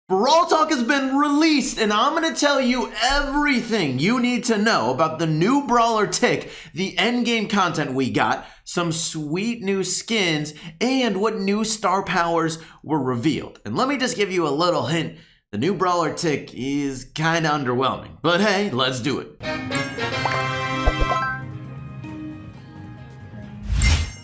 Brawl Talk has been released, and I'm going to tell you everything you need to know about the new Brawler tick, the endgame content we got, some sweet new skins, and what new star powers were revealed. And let me just give you a little hint. The new Brawler tick is kind of underwhelming, but hey, let's do it.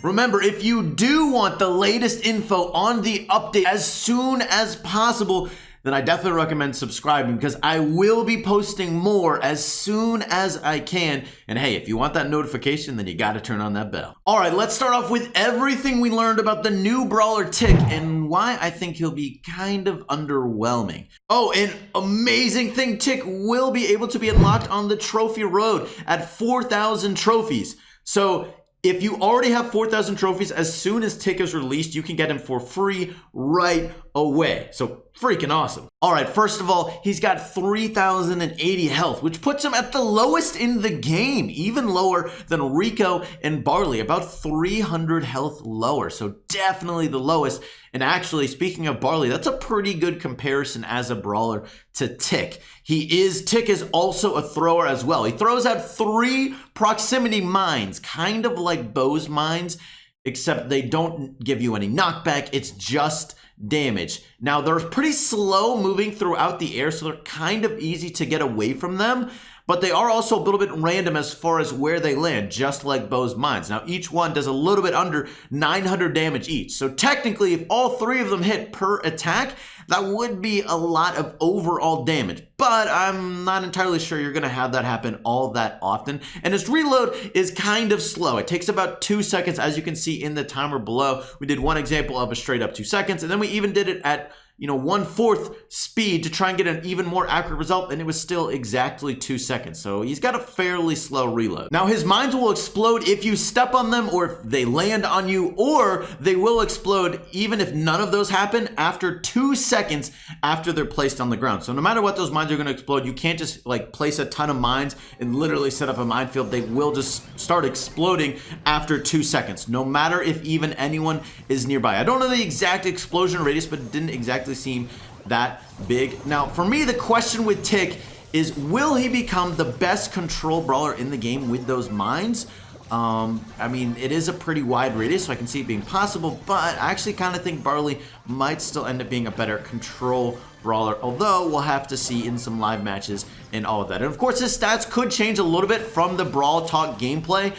Remember, if you do want the latest info on the update as soon as possible, then I definitely recommend subscribing because I will be posting more as soon as I can. And hey, if you want that notification, then you got to turn on that bell. All right, let's start off with everything we learned about the new Brawler tick and why I think he'll be kind of underwhelming. Oh, an amazing thing, Tick will be able to be unlocked on the trophy road at 4,000 trophies. So if you already have 4,000 trophies, as soon as Tick is released, you can get him for free right away. So freaking awesome. All right, first of all, he's got 3,080 health, which puts him at the lowest in the game, even lower than Rico and Barley, about 300 health lower. So definitely the lowest. And actually, speaking of Barley, that's a pretty good comparison as a brawler to Tick. Tick is also a thrower as well. He throws out 3 proximity mines, kind of like Bo's mines, except they don't give you any knockback. It's just damage. Now, they're pretty slow moving throughout the air, so they're kind of easy to get away from them, but they are also a little bit random as far as where they land, just like Bo's mines. Now, each one does a little bit under 900 damage each. So technically, if all 3 of them hit per attack, that would be a lot of overall damage. But I'm not entirely sure you're going to have that happen all that often. And his reload is kind of slow. It takes about 2 seconds, as you can see in the timer below. We did one example of a straight up 2 seconds, and then we even did it at 1/4 speed to try and get an even more accurate result, and it was still exactly 2 seconds. So he's got a fairly slow reload. Now, his mines will explode if you step on them or if they land on you, or they will explode even if none of those happen after 2 seconds after they're placed on the ground. So no matter what, those mines are going to explode. You can't just place a ton of mines and literally set up a minefield. They will just start exploding after 2 seconds, no matter if even anyone is nearby. I don't know the exact explosion radius, but it didn't exactly seem that big. Now, for me, the question with Tick is, will he become the best control brawler in the game with those mines? I mean, it is a pretty wide radius, so I can see it being possible, but I actually kind of think Barley might still end up being a better control brawler, although we'll have to see in some live matches and all of that. And of course, his stats could change a little bit from the Brawl Talk gameplay.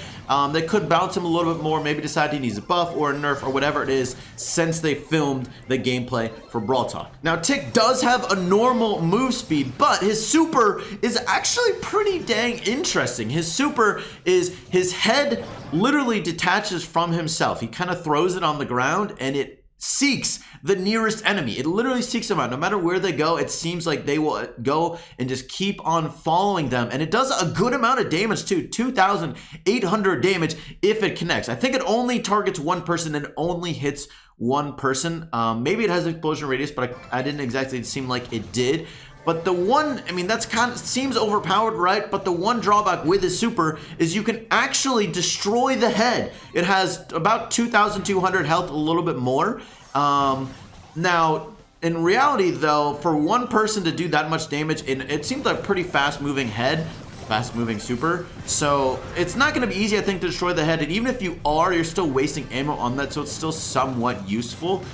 They could bounce him a little bit more, maybe decide he needs a buff or a nerf or whatever it is since they filmed the gameplay for Brawl Talk. Now, Tick does have a normal move speed, but his super is actually pretty dang interesting. His super is his head literally detaches from himself. He kind of throws it on the ground and it seeks the nearest enemy. It literally seeks them out. No matter where they go, it seems like they will go and just keep on following them. And it does a good amount of damage too, 2,800 damage if it connects. I think it only targets one person and only hits one person. Maybe it has an explosion radius, but I didn't exactly seem like it did. But the one, I mean, that's kind of seems overpowered, right? But the one drawback with his super is you can actually destroy the head. It has about 2,200 health, a little bit more. Now, in reality, though, for one person to do that much damage, it seems like a pretty fast-moving head, fast-moving super. So it's not going to be easy, I think, to destroy the head. And even if you are, you're still wasting ammo on that, so it's still somewhat useful.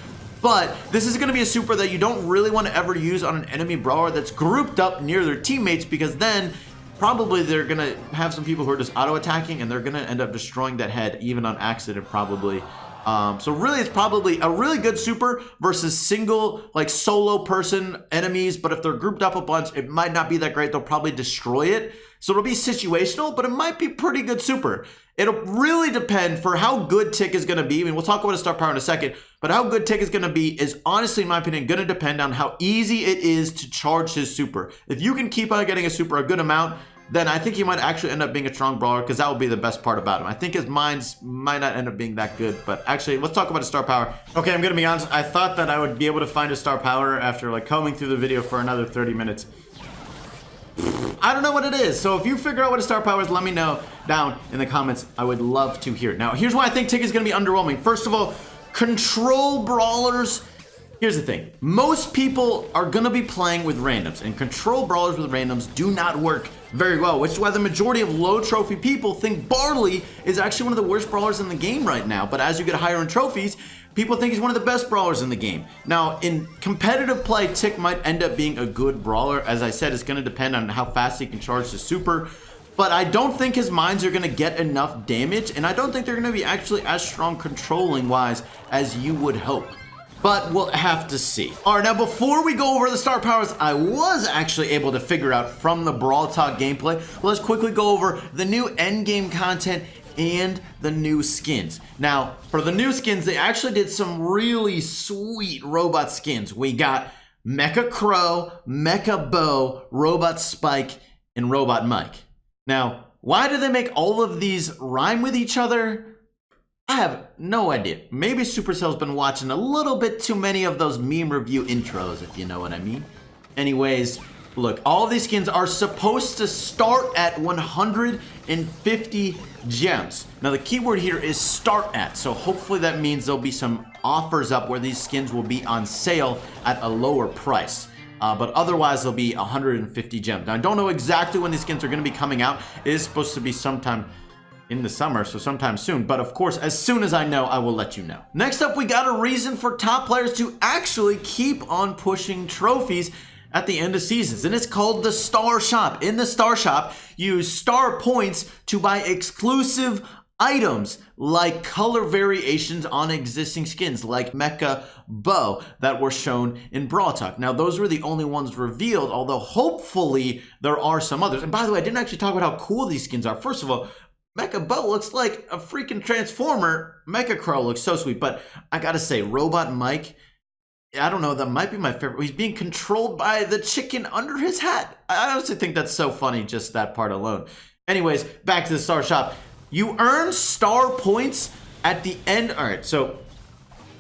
But this is going to be a super that you don't really want to ever use on an enemy brawler that's grouped up near their teammates, because then probably they're going to have some people who are just auto-attacking and they're going to end up destroying that head even on accident probably. So really, it's probably a really good super versus single, solo person enemies. But if they're grouped up a bunch, it might not be that great. They'll probably destroy it. So it'll be situational, but it might be pretty good super. It'll really depend for how good Tick is going to be. I mean, we'll talk about his star power in a second, but how good Tick is going to be is honestly, in my opinion, going to depend on how easy it is to charge his super. If you can keep on getting a super a good amount, then I think he might actually end up being a strong brawler, because that would be the best part about him. I think his mines might not end up being that good, but actually, let's talk about his star power. Okay, I'm gonna be honest, I thought that I would be able to find his star power after combing through the video for another 30 minutes. I don't know what it is, so if you figure out what his star power is, let me know down in the comments. I would love to hear it. Now, here's why I think Tick is gonna be underwhelming. First of all, control brawlers Here's the thing. Most people are going to be playing with randoms, and control brawlers with randoms do not work very well, which is why the majority of low trophy people think Barley is actually one of the worst brawlers in the game right now. But as you get higher in trophies, people think he's one of the best brawlers in the game. Now, in competitive play, TINK might end up being a good brawler. As I said, it's going to depend on how fast he can charge the super. But I don't think his mines are going to get enough damage, and I don't think they're going to be actually as strong controlling-wise as you would hope. But we'll have to see. All right, now before we go over the star powers, I was actually able to figure out from the Brawl Talk gameplay. Let's quickly go over the new endgame content and the new skins. Now, for the new skins, they actually did some really sweet robot skins. We got Mecha Crow, Mecha Bo, Robot Spike, and Robot Mike. Now, why do they make all of these rhyme with each other? I have no idea. Maybe Supercell's been watching a little bit too many of those meme review intros, if you know what I mean. Anyways, look, all of these skins are supposed to start at 150 gems. Now, the keyword here is start at, so hopefully that means there'll be some offers up where these skins will be on sale at a lower price. But otherwise, they'll be 150 gems. Now, I don't know exactly when these skins are going to be coming out. It is supposed to be sometime in the summer, so sometime soon. But of course, as soon as I know, I will let you know. Next up, we got a reason for top players to actually keep on pushing trophies at the end of seasons, and it's called the Star Shop. In the Star Shop, you use star points to buy exclusive items like color variations on existing skins like Mecha Bo that were shown in Brawl Talk. Now, those were the only ones revealed, although hopefully there are some others. And by the way, I didn't actually talk about how cool these skins are. First of all, Mecha Bo looks like a freaking transformer. Mecha Crow looks so sweet, but I gotta say, Robot Mike, I don't know, that might be my favorite. He's being controlled by the chicken under his hat. I honestly think that's so funny, just that part alone. Anyways, back to the Star Shop. You earn star points at the end. All right, so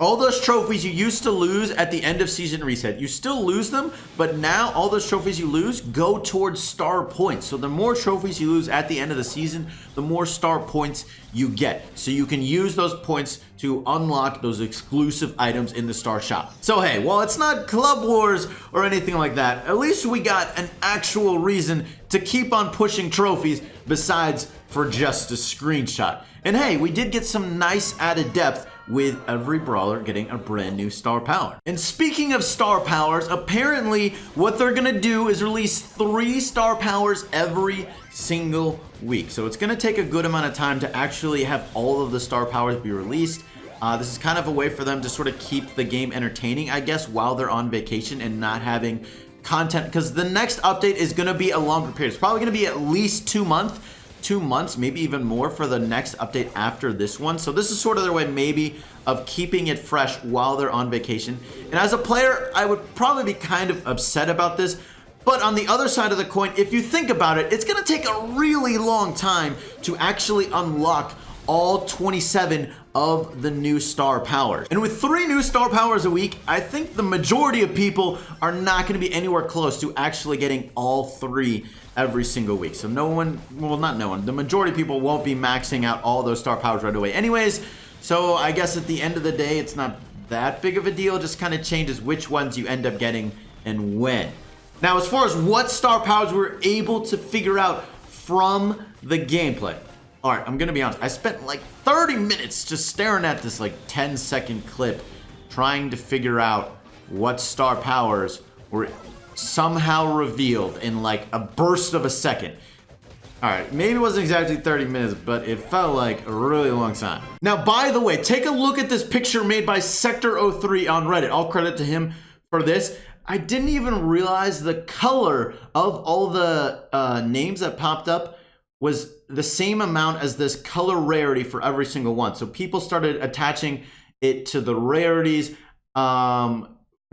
all those trophies you used to lose at the end of season reset, you still lose them, but now all those trophies you lose go towards star points. So the more trophies you lose at the end of the season, the more star points you get. So you can use those points to unlock those exclusive items in the Star Shop. So hey, while it's not Club Wars or anything like that, at least we got an actual reason to keep on pushing trophies besides for just a screenshot. And hey, we did get some nice added depth with every brawler getting a brand new star power. And speaking of star powers, apparently what they're gonna do is release 3 star powers every single week. So it's gonna take a good amount of time to actually have all of the star powers be released. This is kind of a way for them to sort of keep the game entertaining, I guess, while they're on vacation and not having content, because the next update is gonna be a longer period. It's probably gonna be at least 2 months, maybe even more for the next update after this one. So this is sort of their way maybe of keeping it fresh while they're on vacation. And as a player, I would probably be kind of upset about this. But on the other side of the coin, if you think about it, it's gonna take a really long time to actually unlock all 27 of the new star powers. And with 3 new star powers a week, I think the majority of people are not gonna be anywhere close to actually getting all 3 every single week. So no one, well, not no one, the majority of people won't be maxing out all those star powers right away anyways. So I guess at the end of the day, it's not that big of a deal. It just kind of changes which ones you end up getting and when. Now, as far as what star powers we're able to figure out from the gameplay. All right, I'm gonna be honest. I spent like 30 minutes just staring at this like 10-second clip trying to figure out what star powers were somehow revealed in like a burst of a second. All right, maybe it wasn't exactly 30 minutes, but it felt like a really long time. Now, by the way, take a look at this picture made by Sector03 on Reddit. All credit to him for this. I didn't even realize the color of all the names that popped up was the same amount as this color rarity for every single one. So people started attaching it to the rarities.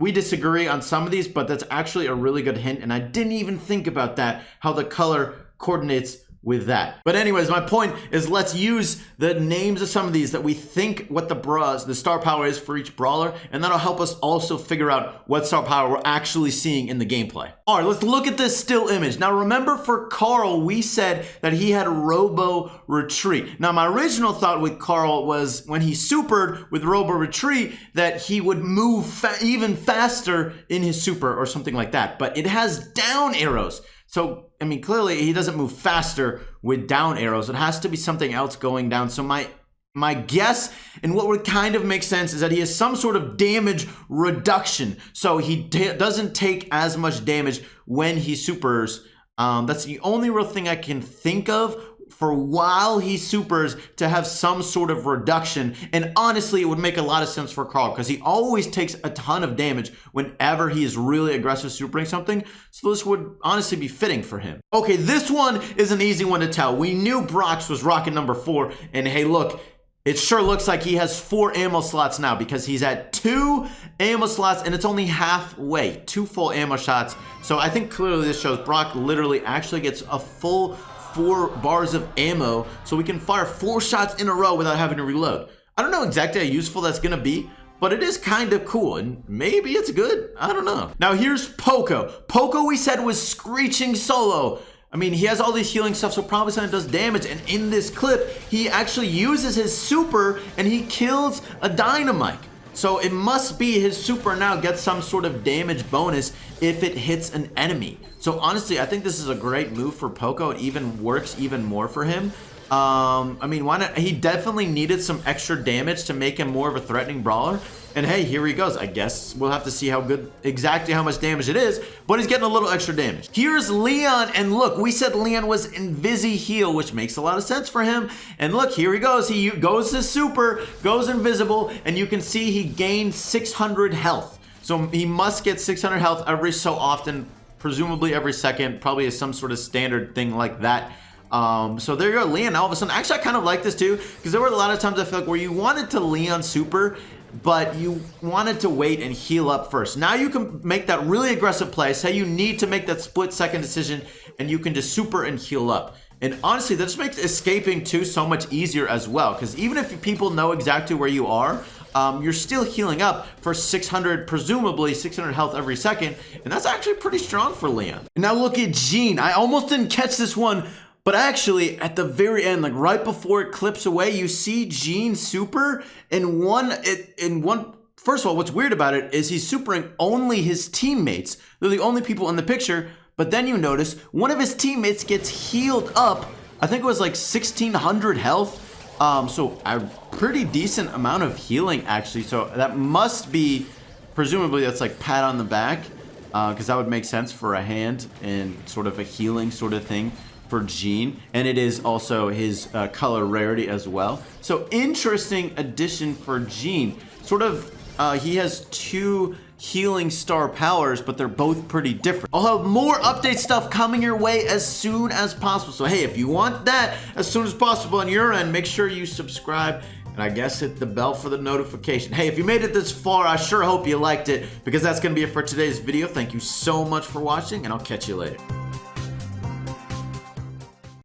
We disagree on some of these, but that's actually a really good hint. And I didn't even think about that, how the color coordinates with that. But anyways, my point is let's use the names of some of these that we think what the star power is for each brawler, and that'll help us also figure out what star power we're actually seeing in the gameplay. All right, let's look at this still image. Now remember for Carl, we said that he had Robo Retreat. Now my original thought with Carl was when he supered with Robo Retreat that he would move even faster in his super or something like that, but it has down arrows. So, I mean, clearly he doesn't move faster with down arrows. It has to be something else going down. So my guess, and what would kind of make sense, is that he has some sort of damage reduction. So he doesn't take as much damage when he supers. That's the only real thing I can think of for while he supers to have some sort of reduction. And honestly, it would make a lot of sense for Carl because he always takes a ton of damage whenever he is really aggressive supering something. So this would honestly be fitting for him. Okay, this one is an easy one to tell. We knew Brox was rocket number 4, and hey, look, it sure looks like he has 4 ammo slots now because he's at 2 ammo slots and it's only halfway, 2 full ammo shots. So I think clearly this shows Brock literally actually gets a full 4 bars of ammo, so we can fire 4 shots in a row without having to reload. I don't know exactly how useful that's gonna be, but it is kind of cool, and maybe it's good. I don't know. Now here's Poco. Poco we said was screeching solo. I mean, he has all these healing stuff, so probably something does damage, and in this clip, he actually uses his super, and he kills a dynamite. So it must be his super now gets some sort of damage bonus if it hits an enemy. So honestly, I think this is a great move for Poco. It even works even more for him. I mean, why not? He definitely needed some extra damage to make him more of a threatening brawler. And hey, here he goes. I guess we'll have to see how good, exactly how much damage it is, but he's getting a little extra damage. Here's Leon, and look, we said Leon was Invisi heal, which makes a lot of sense for him. And look, here he goes. He goes to super, goes invisible, and you can see he gained 600 health. So he must get 600 health every so often, presumably every second, probably is some sort of standard thing like that. So there you go, Leon. All of a sudden, actually, I kind of like this too, because there were a lot of times I feel like where you wanted to Leon super, but you wanted to wait and heal up first. Now you can make that really aggressive play. Say you need to make that split-second decision, and you can just super and heal up. And honestly, that just makes escaping too so much easier as well, because even if people know exactly where you are, you're still healing up for 600, presumably 600 health every second, and that's actually pretty strong for Leon. And now look at Jean. I almost didn't catch this one, but actually, at the very end, like right before it clips away, you see Jean super in one. First of all, what's weird about it is he's supering only his teammates. They're the only people in the picture. But then you notice one of his teammates gets healed up. I think it was like 1,600 health. So a pretty decent amount of healing actually. So that must be, presumably that's like pat on the back, because that would make sense for a hand and sort of a healing sort of thing for Jean, and it is also his color rarity as well. So interesting addition for Jean. Sort of, he has 2 healing star powers, but they're both pretty different. I'll have more update stuff coming your way as soon as possible. So hey, if you want that as soon as possible on your end, make sure you subscribe, and I guess hit the bell for the notification. Hey, if you made it this far, I sure hope you liked it, because that's gonna be it for today's video. Thank you so much for watching, and I'll catch you later.